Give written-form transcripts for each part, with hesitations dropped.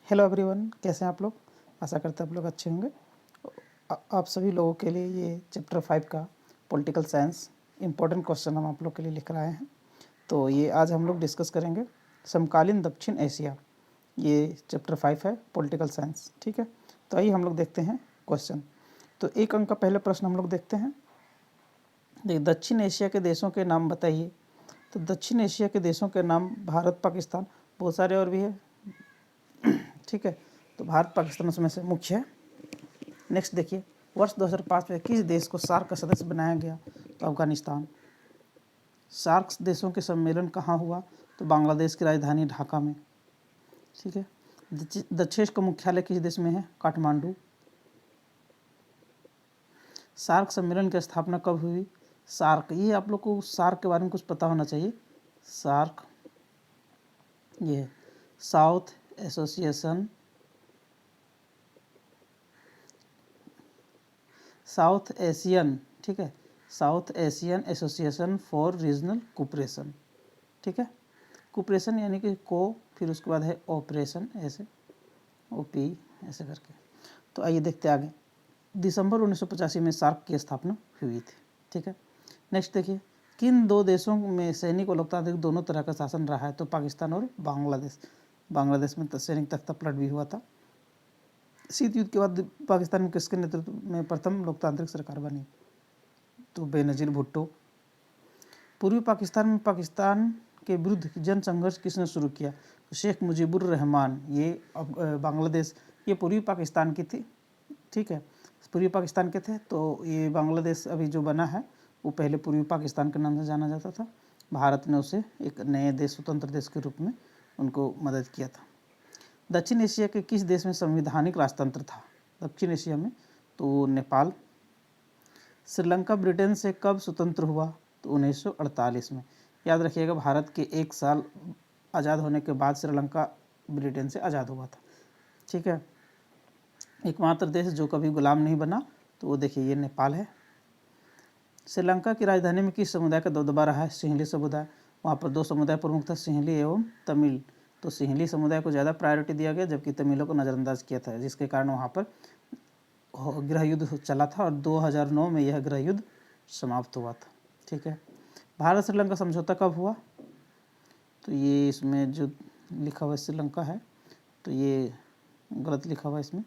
Hello everyone, कैसे हैं आप लोग। आशा करते हैं आप लोग अच्छे होंगे। आप सभी लोगों के लिए ये चैप्टर 5 का पॉलिटिकल साइंस इम्पोर्टेंट क्वेश्चन हम आप लोग के लिए लिख रहे हैं। तो ये आज हम लोग डिस्कस करेंगे समकालीन दक्षिण एशिया। ये चैप्टर 5 है पॉलिटिकल साइंस, ठीक है। तो आइए हम लोग देखते हैं क्वेश्चन। तो एक अंक का पहले प्रश्न हम लोग देखते हैं। देखिए, दक्षिण एशिया के देशों के नाम बताइए। तो दक्षिण एशिया के देशों के नाम भारत, पाकिस्तान, बहुत सारे और भी है, ठीक है। तो भारत पाकिस्तान उसमें से मुख्य है। नेक्स्ट देखिए, वर्ष 2005 में किस देश को सार्क का सदस्य बनाया गया। तो अफगानिस्तान। सार्क देशों के सम्मेलन कहाँ हुआ। तो बांग्लादेश की राजधानी ढाका में, ठीक है। दक्षेश का मुख्यालय किस देश में है। काठमांडू। सार्क सम्मेलन की स्थापना कब हुई। सार्क, ये आप लोग को सार्क के बारे में कुछ पता होना चाहिए। सार्क ये साउथ एसोसिएशन, साउथ एशियन, ठीक है, South Asian Association for Regional cooperation, ठीक है। कोऑपरेशन यानी कि को, फिर उसके बाद है ऑपरेशन, ऐसे ओपी ऐसे करके। तो आइए देखते आगे। दिसंबर 1985 में सार्क की स्थापना हुई थी, ठीक है। नेक्स्ट देखिए, किन दो देशों में सैनिक और लोकतांत्रिक दोनों तरह का शासन रहा है। तो पाकिस्तान और बांग्लादेश। बांग्लादेश में सैनिक तख्ता पलट भी हुआ था। शीत युद्ध के बाद पाकिस्तान में किसके नेतृत्व में प्रथम लोकतांत्रिक सरकार बनी। तो बेनजीर भुट्टो। पूर्वी पाकिस्तान में पाकिस्तान के विरुद्ध जन संघर्ष किसने शुरू किया। तो शेख मुजीबुर रहमान। ये बांग्लादेश, ये पूर्वी पाकिस्तान की थी, ठीक है, पूर्वी पाकिस्तान के थे। तो ये बांग्लादेश अभी जो बना है वो पहले पूर्वी पाकिस्तान के नाम से जाना जाता था। भारत ने उसे एक नए देश, स्वतंत्र देश के रूप में उनको मदद किया था। दक्षिण एशिया के किस देश में संवैधानिक राजतंत्र था। दक्षिण एशिया में तो नेपाल। श्रीलंका ब्रिटेन से कब स्वतंत्र हुआ। तो 1948 में। याद रखिएगा, भारत के एक साल आज़ाद होने के बाद श्रीलंका ब्रिटेन से आज़ाद हुआ था, ठीक है। एकमात्र देश जो कभी गुलाम नहीं बना, तो वो देखिए ये नेपाल है। श्रीलंका की राजधानी में किस समुदाय का दबदबा रहा है। सिंहली समुदाय। वहाँ पर दो समुदाय प्रमुख था, सिंहली एवं तमिल। तो सिंहली समुदाय को ज़्यादा प्रायोरिटी दिया गया, जबकि तमिलों को नज़रअंदाज किया था, जिसके कारण वहाँ पर गृह युद्ध चला था और 2009 में यह गृह युद्ध समाप्त हुआ था, ठीक है। भारत श्रीलंका समझौता कब हुआ। तो ये इसमें जो लिखा हुआ श्रीलंका है, तो ये गलत लिखा हुआ इसमें।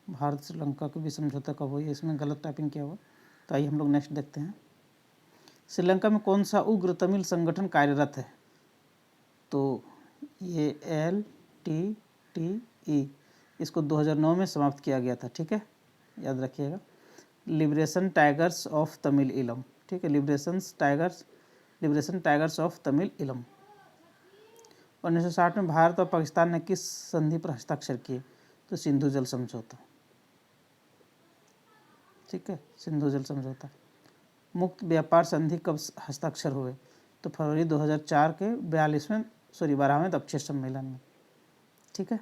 भारत श्रीलंका का भी समझौता कब हुआ, इसमें गलत टाइपिंग किया हुआ। तो आइए हम लोग नेक्स्ट देखते हैं। श्रीलंका में कौन सा उग्र तमिल संगठन कार्यरत है। तो ये LTTE, इसको 2009 में समाप्त किया गया था, ठीक है, याद रखिएगा। लिबरेशन टाइगर्स ऑफ तमिल इलम, ठीक है, लिबरेशन टाइगर्स ऑफ तमिल इलम। 1960 में भारत और पाकिस्तान ने किस संधि पर हस्ताक्षर किए। तो सिंधु जल समझौता, ठीक है, सिंधु जल समझौता। मुक्त व्यापार संधि कब हस्ताक्षर हुए। तो फरवरी 2004 के 12वें दक्षिण सम्मेलन में, ठीक है।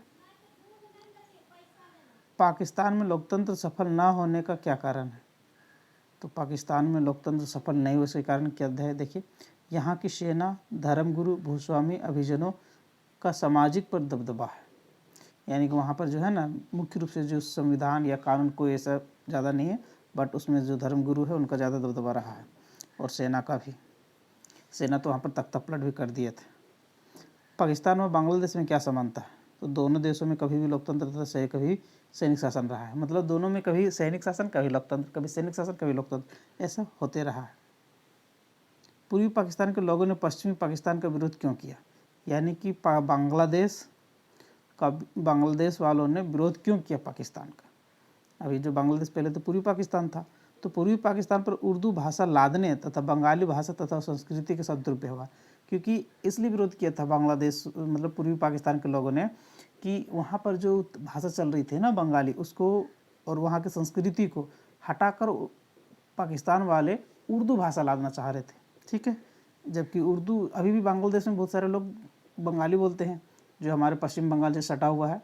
पाकिस्तान में लोकतंत्र सफल ना होने का क्या कारण है। तो पाकिस्तान में लोकतंत्र सफल नहीं हुए, इसके कारण क्या है। देखिए, यहाँ की सेना, धर्मगुरु, भूस्वामी, अभिजनों का सामाजिक पर दबदबा है। यानी कि वहाँ पर जो है ना, मुख्य रूप से जो संविधान या कानून कोई ऐसा ज़्यादा नहीं है, बट उसमें जो धर्मगुरु है उनका ज़्यादा दबदबा रहा है, और सेना का भी। सेना तो वहाँ पर तख्ता पलट भी कर दिए थे। पाकिस्तान और बांग्लादेश में क्या समानता है। तो दोनों देशों में कभी भी लोकतंत्र तथा कभी सैनिक शासन रहा है। मतलब दोनों में कभी सैनिक शासन, कभी लोकतंत्र, कभी सैनिक शासन, कभी लोकतंत्र, ऐसा होते रहा है। पूर्वी पाकिस्तान के लोगों ने पश्चिमी पाकिस्तान का विरोध क्यों किया। यानी कि बांग्लादेश वालों ने विरोध क्यों किया पाकिस्तान का। अभी जो बांग्लादेश पहले तो पूर्वी पाकिस्तान था, तो पूर्वी पाकिस्तान पर उर्दू भाषा लादने तथा बंगाली भाषा तथा संस्कृति के साथ दुर्व्यवहार, क्योंकि इसलिए विरोध किया था बांग्लादेश, मतलब पूर्वी पाकिस्तान के लोगों ने, कि वहाँ पर जो भाषा चल रही थी ना बंगाली, उसको और वहाँ की संस्कृति को हटाकर पाकिस्तान वाले उर्दू भाषा लादना चाह रहे थे, ठीक है। जबकि उर्दू, अभी भी बांग्लादेश में बहुत सारे लोग बंगाली बोलते हैं, जो हमारे पश्चिम बंगाल से सटा हुआ है।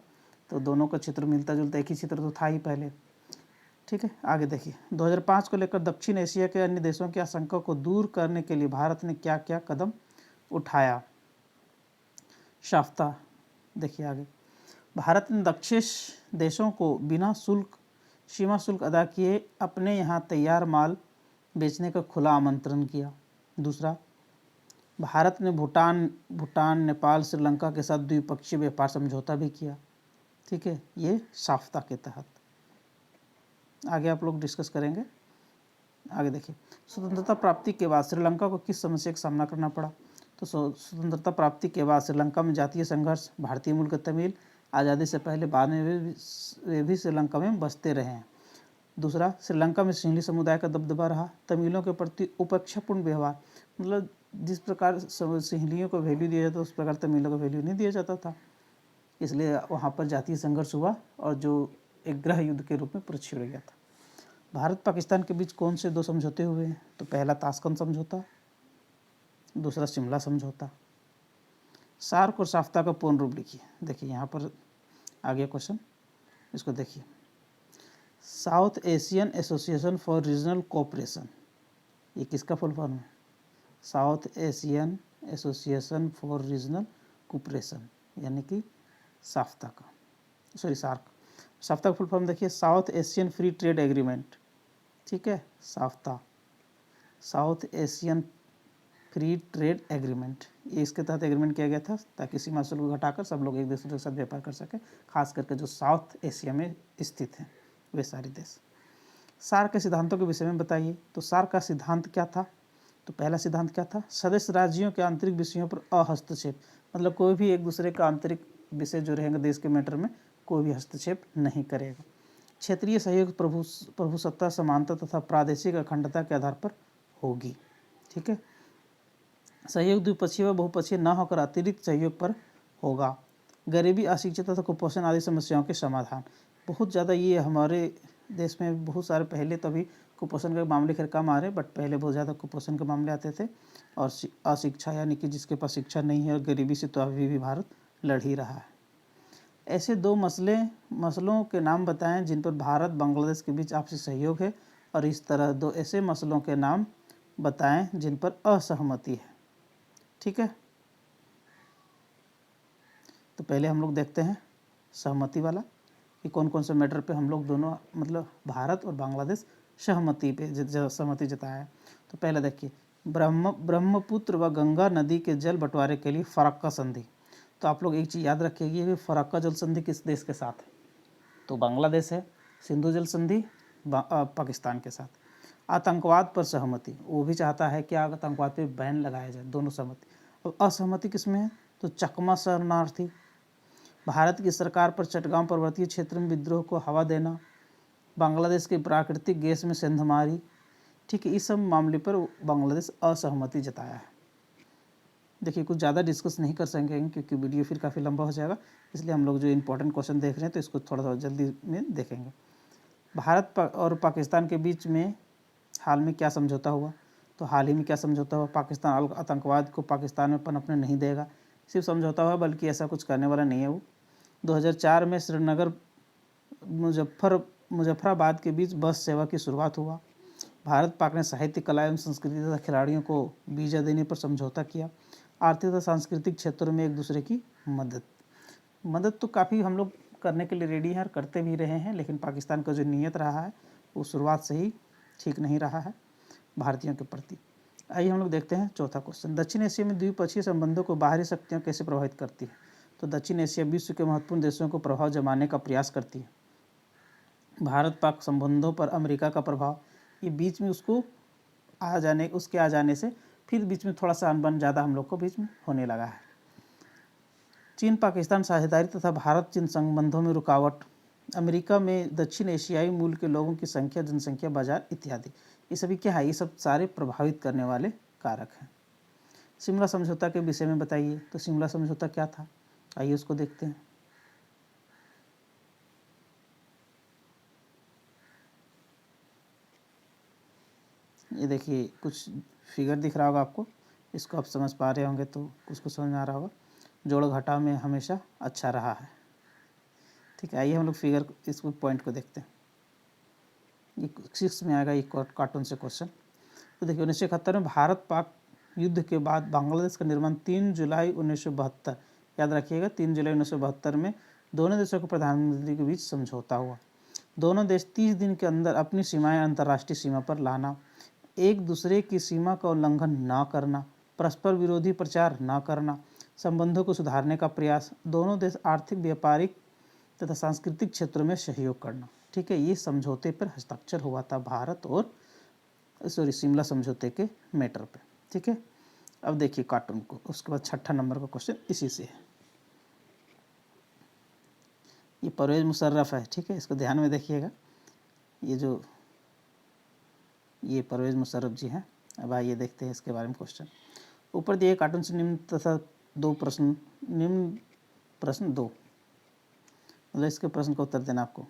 तो दोनों का क्षेत्र मिलता जुलता एक ही क्षेत्र तो था ही पहले, ठीक है। आगे देखिए, 2005 को लेकर दक्षिण एशिया के अन्य देशों की आशंका को दूर करने के लिए भारत ने क्या क्या कदम उठाया। शाफ्ता। देखिए आगे, भारत ने दक्षिण देशों को बिना सीमा शुल्क अदा किए अपने यहाँ तैयार माल बेचने का खुला आमंत्रण किया। दूसरा, भारत ने भूटान, नेपाल, श्रीलंका के साथ द्विपक्षीय व्यापार समझौता भी किया। ठीक है, ये शाफ्ता के तहत। आगे आप लोग डिस्कस करेंगे। आगे देखिए, स्वतंत्रता प्राप्ति के बाद श्रीलंका को किस समस्या का सामना करना पड़ा? तो स्वतंत्रता प्राप्ति के बाद श्रीलंका में जातीय संघर्ष, भारतीय मूल के तमिल आज़ादी से पहले बाद में वे भी श्रीलंका में बसते रहे हैं। दूसरा, श्रीलंका में सिंहली समुदाय का दबदबा रहा। तमिलों के प्रति उपेक्षापूर्ण व्यवहार, मतलब जिस प्रकार सिंहलियों को वैल्यू दिया जाता उस प्रकार तमिलों को वैल्यू नहीं दिया जाता था, इसलिए वहाँ पर जातीय संघर्ष हुआ और जो एक गृह युद्ध के रूप में पूरा छिड़ गया था। भारत पाकिस्तान के बीच कौन से 2 समझौते हुए हैं? तो पहला ताशकंद समझौता, दूसरा शिमला समझौता। सार्क और शाफ्ता का पूर्ण रूप लिखिए। देखिए यहाँ पर आगे क्वेश्चन, इसको देखिए। South Asian Association for Regional Cooperation, ये किसका फुल फॉर्म है? South Asian Association for Regional Cooperation, यानी कि साफ्ता का, सॉरी सार्क। साफ्ता का फुल फॉर्म देखिए, South Asian Free Trade Agreement. ठीक है, SAFTA, South Asian Free Trade Agreement, ये इसके तहत एग्रीमेंट किया गया था ताकि सीमा शुल्क को घटाकर सब लोग एक दूसरे के साथ व्यापार कर सकें, खास करके जो साउथ एशिया में स्थित हैं वे सारे देश। सार्क के सिद्धांतों के विषय में बताइए। तो सार्क का सिद्धांत क्या था? तो पहला सिद्धांत क्या था? सदस्य राज्यों के आंतरिक विषयों पर अहस्तक्षेप, मतलब कोई भी एक दूसरे का आंतरिक विषय जो रहेंगे देश के मैटर में कोई भी हस्तक्षेप नहीं करेगा। क्षेत्रीय सहयोग प्रभुसत्ता, समानता तथा प्रादेशिक अखंडता के आधार पर होगी। ठीक है, सहयोग द्विपक्षीय व बहुपक्षीय न होकर अतिरिक्त सहयोग पर होगा। गरीबी, अशिक्षित तथा कुपोषण आदि समस्याओं के समाधान, बहुत ज़्यादा ये हमारे देश में बहुत सारे, पहले तो अभी कुपोषण के मामले खैर कम आ रहे, बट पहले बहुत ज़्यादा कुपोषण के मामले आते थे। और अशिक्षा, यानी कि जिसके पास शिक्षा नहीं है, और गरीबी से तो अभी भी भारत लड़ ही रहा है। ऐसे 2 मसलों के नाम बताएं जिन पर भारत बांग्लादेश के बीच आपसी सहयोग है, और इस तरह 2 ऐसे मसलों के नाम बताएं जिन पर असहमति है। ठीक है, तो पहले हम लोग देखते हैं सहमति वाला कि कौन कौन से मैटर पे हम लोग दोनों, मतलब भारत और बांग्लादेश सहमति जताया है। तो पहले देखिए, ब्रह्मपुत्र व गंगा नदी के जल बंटवारे के लिए फरक्का संधि। तो आप लोग एक चीज़ याद रखिएगा कि फरक्का जल संधि किस देश के साथ है? तो बांग्लादेश है। सिंधु जल संधि पाकिस्तान के साथ। आतंकवाद पर सहमति, वो भी चाहता है कि आतंकवाद पे बैन लगाया जाए, दोनों सहमति। अब असहमति किसमें है? तो चकमा शरणार्थी, भारत की सरकार पर चटगांव पर्वतीय क्षेत्र में विद्रोह को हवा देना, बांग्लादेश के प्राकृतिक गैस में सेंधमारी। ठीक है, इस सब मामले पर बांग्लादेश असहमति जताया है। देखिए, कुछ ज़्यादा डिस्कस नहीं कर सकेंगे क्योंकि वीडियो फिर काफ़ी लंबा हो जाएगा, इसलिए हम लोग जो इंपॉर्टेंट क्वेश्चन देख रहे हैं तो इसको थोड़ा जल्दी में देखेंगे। भारत और पाकिस्तान के बीच में हाल में क्या समझौता हुआ? तो हाल ही में क्या समझौता हुआ? पाकिस्तान आतंकवाद को पाकिस्तान में पनपने नहीं देगा, सिर्फ समझौता हुआ, बल्कि ऐसा कुछ करने वाला नहीं है वो। 2004 में श्रीनगर मुजफ्फराबाद के बीच बस सेवा की शुरुआत हुआ। भारत पाक ने साहित्य, कला एवं संस्कृति तथा खिलाड़ियों को वीज़ा देने पर समझौता किया। आर्थिक तथा सांस्कृतिक क्षेत्रों में एक दूसरे की मदद तो काफ़ी हम लोग करने के लिए रेडी हैं और करते भी रहे हैं, लेकिन पाकिस्तान का जो नीयत रहा है वो शुरुआत से ही ठीक नहीं रहा है भारतीयों के प्रति। आइए हम लोग देखते हैं चौथा क्वेश्चन। दक्षिण एशिया में द्विपक्षीय संबंधों को बाहरी शक्तियाँ कैसे प्रभावित करती है? तो दक्षिण एशिया विश्व के महत्वपूर्ण देशों को प्रभाव जमाने का प्रयास करती है। भारत पाक संबंधों पर अमेरिका का प्रभाव, ये बीच में उसके आ जाने से फिर बीच में थोड़ा सा अनबन ज़्यादा हम लोग को बीच में होने लगा है। चीन पाकिस्तान साझेदारी तथा भारत चीन संबंधों में रुकावट, अमेरिका में दक्षिण एशियाई मूल के लोगों की संख्या, जनसंख्या, बाजार इत्यादि, ये सभी क्या है? ये सब सारे प्रभावित करने वाले कारक हैं। शिमला समझौता के विषय में बताइए। तो शिमला समझौता क्या था? आइए उसको देखते हैं। ये देखिए, कुछ फिगर दिख रहा होगा आपको, इसको आप समझ पा रहे होंगे तो कुछ को समझ में आ रहा होगा। जोड़ घटा में हमेशा अच्छा रहा है। ठीक है, आइए हम लोग फिगर, इसको पॉइंट को देखते हैं। ये 6 में आएगा ये कार्टून से क्वेश्चन। तो देखिए, 1971 में भारत पाक युद्ध के बाद बांग्लादेश का निर्माण 3 जुलाई 1972 याद रखिएगा 3 जुलाई 1972 में दोनों देशों के प्रधानमंत्री के बीच समझौता हुआ। दोनों देश 30 दिन के अंदर अपनी सीमाएं अंतर्राष्ट्रीय सीमा पर लाना, एक दूसरे की सीमा का उल्लंघन न करना, परस्पर विरोधी प्रचार न करना, संबंधों को सुधारने का प्रयास, दोनों देश आर्थिक, व्यापारिक तथा सांस्कृतिक क्षेत्रों में सहयोग करना। ठीक है, ये समझौते पर हस्ताक्षर हुआ था भारत और शिमला समझौते के मैटर पे। ठीक है, अब देखिए कार्टून को, उसके बाद 6ठा नंबर का क्वेश्चन इसी से है। ये परवेज मुशर्रफ है। ठीक है, इसको ध्यान में देखिएगा, ये परवेज मुशर्रफ जी हैं। अब आइए देखते हैं इसके बारे में क्वेश्चन। ऊपर दिए कार्टून से निम्न तथा निम्न प्रश्न 2, मतलब इसके प्रश्न का उत्तर देना आपको।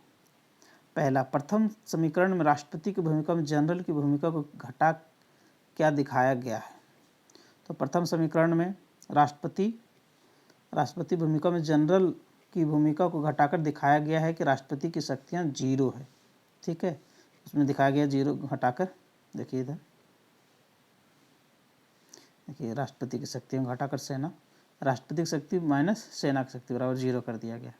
पहला, प्रथम समीकरण में राष्ट्रपति की भूमिका में जनरल की भूमिका को घटा क्या दिखाया गया है? तो प्रथम समीकरण में राष्ट्रपति भूमिका में जनरल की भूमिका को घटाकर दिखाया गया है कि राष्ट्रपति की शक्तियाँ 0 है। ठीक है, उसमें दिखाया गया 0 घटाकर, देखिए इधर देखिए, राष्ट्रपति की शक्तियों को घटाकर सेना, राष्ट्रपति की शक्ति माइनस सेना की शक्ति बराबर 0 कर दिया गया।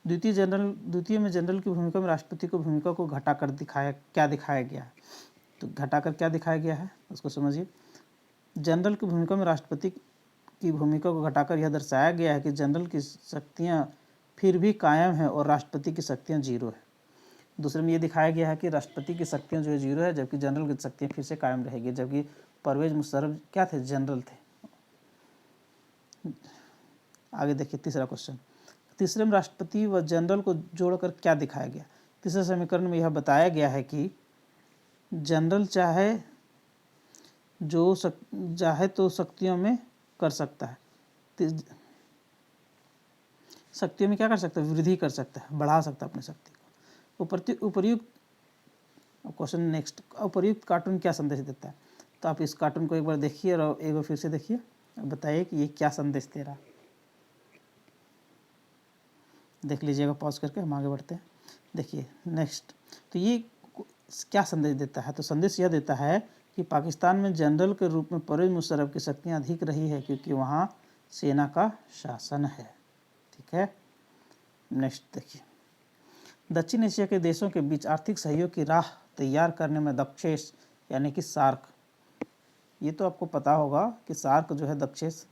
द्वितीय में जनरल की भूमिका में राष्ट्रपति को भूमिका को घटाकर क्या दिखाया गया है? तो घटाकर क्या दिखाया गया है उसको समझिए। जनरल की भूमिका में राष्ट्रपति की भूमिका को घटाकर यह दर्शाया गया है कि जनरल की शक्तियाँ फिर भी कायम है और राष्ट्रपति की शक्तियाँ 0 है। दूसरे में ये दिखाया गया है कि राष्ट्रपति की शक्तियाँ जो है 0 है, जबकि जनरल की शक्तियाँ फिर से कायम रहेगी, जबकि परवेज मुशर्रफ क्या थे? जनरल थे। आगे देखिए तीसरा क्वेश्चन। तीसरे में राष्ट्रपति व जनरल को जोड़कर क्या दिखाया गया? तीसरे समीकरण में यह बताया गया है कि जनरल चाहे तो शक्तियों में कर सकता है, शक्तियों में क्या कर सकता है? वृद्धि कर सकता है, बढ़ा सकता है अपनी शक्ति को। उपर्युक्त क्वेश्चन नेक्स्ट, उपर्युक्त कार्टून क्या संदेश देता है? तो आप इस कार्टून को एक बार देखिए और एक बार फिर से देखिए, बताइए कि ये क्या संदेश दे रहा है। देख लीजिएगा पॉज करके, हम आगे बढ़ते हैं। देखिए नेक्स्ट, तो ये क्या संदेश देता है? तो संदेश यह देता है कि पाकिस्तान में जनरल के रूप में परवेज मुशर्रफ की शक्तियाँ अधिक रही है क्योंकि वहाँ सेना का शासन है। ठीक है, नेक्स्ट देखिए। दक्षिण एशिया के देशों के बीच आर्थिक सहयोग की राह तैयार करने में दक्षेस यानी कि सार्क, ये तो आपको पता होगा कि सार्क जो है दक्षेस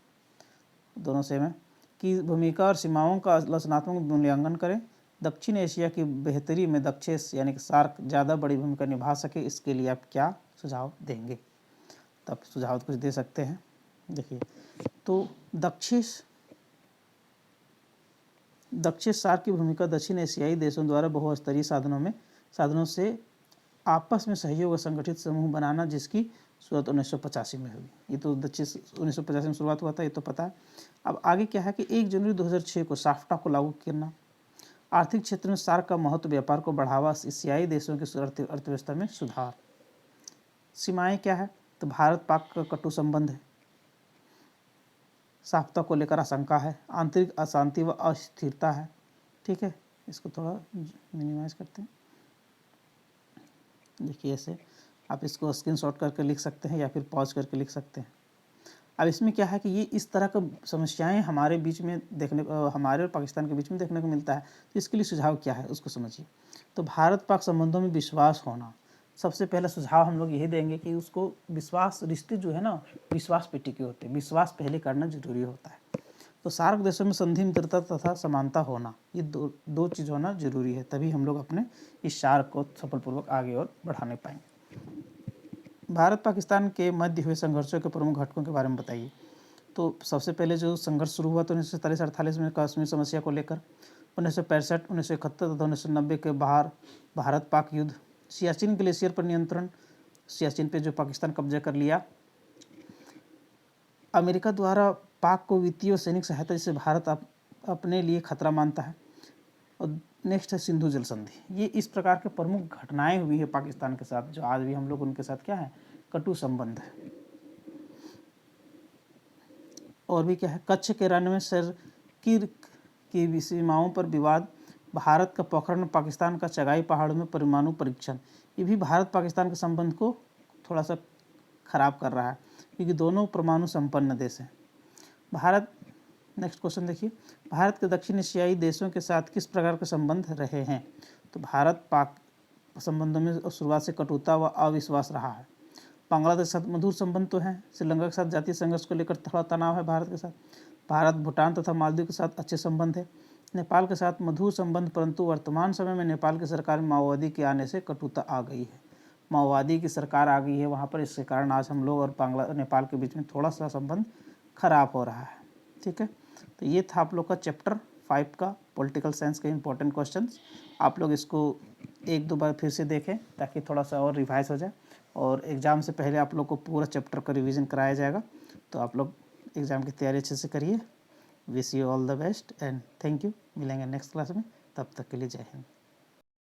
दोनों सेम है, की भूमिका और सीमाओं का आलोचनात्मक मूल्यांकन करें। दक्षिण एशिया की बेहतरी में दक्षेस यानी कि सार्क ज़्यादा बड़ी भूमिका निभा सके, इसके लिए आप क्या सुझाव देंगे? तब सुझाव कुछ दे सकते हैं। देखिए, तो दक्षेस सार्क की भूमिका दक्षिण एशियाई देशों द्वारा बहुस्तरीय साधनों से आपस में सहयोग और संगठित समूह बनाना, जिसकी शुरुआत 1985 में हुई। ये तो दक्षिण 1985 में शुरुआत हुआ था, ये तो पता है। अब आगे क्या है कि 1 जनवरी 2006 को साफ्टा को लागू करना। आर्थिक क्षेत्र में सार्क का महत्व, व्यापार को बढ़ावा, एशियाई देशों की अर्थव्यवस्था में सुधार। सीमाएं क्या है? तो भारत पाक का कटु संबंध है, साफ्ता को लेकर आशंका है, आंतरिक अशांति व अस्थिरता है। ठीक है, इसको थोड़ा मिनिमाइज करते हैं। देखिए ऐसे आप इसको स्क्रीनशॉट करके लिख सकते हैं या फिर पॉज करके लिख सकते हैं। अब इसमें क्या है कि ये इस तरह का समस्याएं हमारे बीच में हमारे और पाकिस्तान के बीच में देखने को मिलता है, तो इसके लिए सुझाव क्या है उसको समझिए। तो भारत पाक संबंधों में विश्वास होना, सबसे पहला सुझाव हम लोग यही देंगे कि उसको विश्वास, रिश्ते जो है ना विश्वास पे टिके होते हैं, विश्वास पहले करना जरूरी होता है। तो सार्क देशों में संधि, मित्रता तथा समानता होना, ये दो चीज़ होना जरूरी है, तभी हम लोग अपने इस सार्क को सफलपूर्वक आगे और बढ़ाने पाएंगे। भारत पाकिस्तान के मध्य हुए संघर्षों के प्रमुख घटकों के बारे में बताइए। तो सबसे पहले जो संघर्ष शुरू हुआ तो 1947-48 में कश्मीर समस्या को लेकर, 1965, 1971 तथा 1990 के भारत पाक युद्ध, सियाचिन ग्लेशियर पर नियंत्रण, सियाचिन पे जो पाकिस्तान कब्जा कर लिया, अमेरिका द्वारा पाक को वित्तीय और सैनिक सहायता जिसे भारत अपने लिए खतरा मानता है, और नेक्स्ट है सिंधु जल संधि। ये इस प्रकार के प्रमुख घटनाएं हुई है पाकिस्तान के साथ, जो आज भी हम लोग उनके साथ क्या है, कटु संबंध है। और भी क्या है, कच्छ के रण में सरकिर की सीमाओं पर विवाद, भारत का पोखरण, पाकिस्तान का चगाई पहाड़ों में परमाणु परीक्षण, ये भी भारत पाकिस्तान के संबंध को थोड़ा सा खराब कर रहा है क्योंकि दोनों परमाणु संपन्न देश हैं। भारत, नेक्स्ट क्वेश्चन देखिए, भारत के दक्षिण एशियाई देशों के साथ किस प्रकार के संबंध रहे हैं? तो भारत पाक संबंधों में शुरुआत से कटुता व अविश्वास रहा है। बांग्लादेश के साथ मधुर संबंध तो हैं। श्रीलंका के साथ जातीय संघर्ष को लेकर थोड़ा तनाव है भारत के साथ। भारत भूटान तथा मालदीव के साथ अच्छे संबंध है। नेपाल के साथ मधुर संबंध, परंतु वर्तमान समय में नेपाल की सरकार में माओवादी के आने से कटुता आ गई है। माओवादी की सरकार आ गई है वहाँ पर, इसके कारण आज हम लोग और नेपाल के बीच में थोड़ा सा संबंध खराब हो रहा है। ठीक है, तो ये था आप लोग का चैप्टर 5 का पॉलिटिकल साइंस के इंपॉर्टेंट क्वेश्चंस। आप लोग इसको एक दो बार फिर से देखें ताकि थोड़ा सा और रिवाइज हो जाए, और एग्ज़ाम से पहले आप लोग को पूरा चैप्टर का रिवीजन कराया जाएगा। तो आप लोग एग्ज़ाम की तैयारी अच्छे से करिए। Wish you all the best and thank you. मिलेंगे नेक्स्ट क्लास में, तब तक के लिए जय हिंद।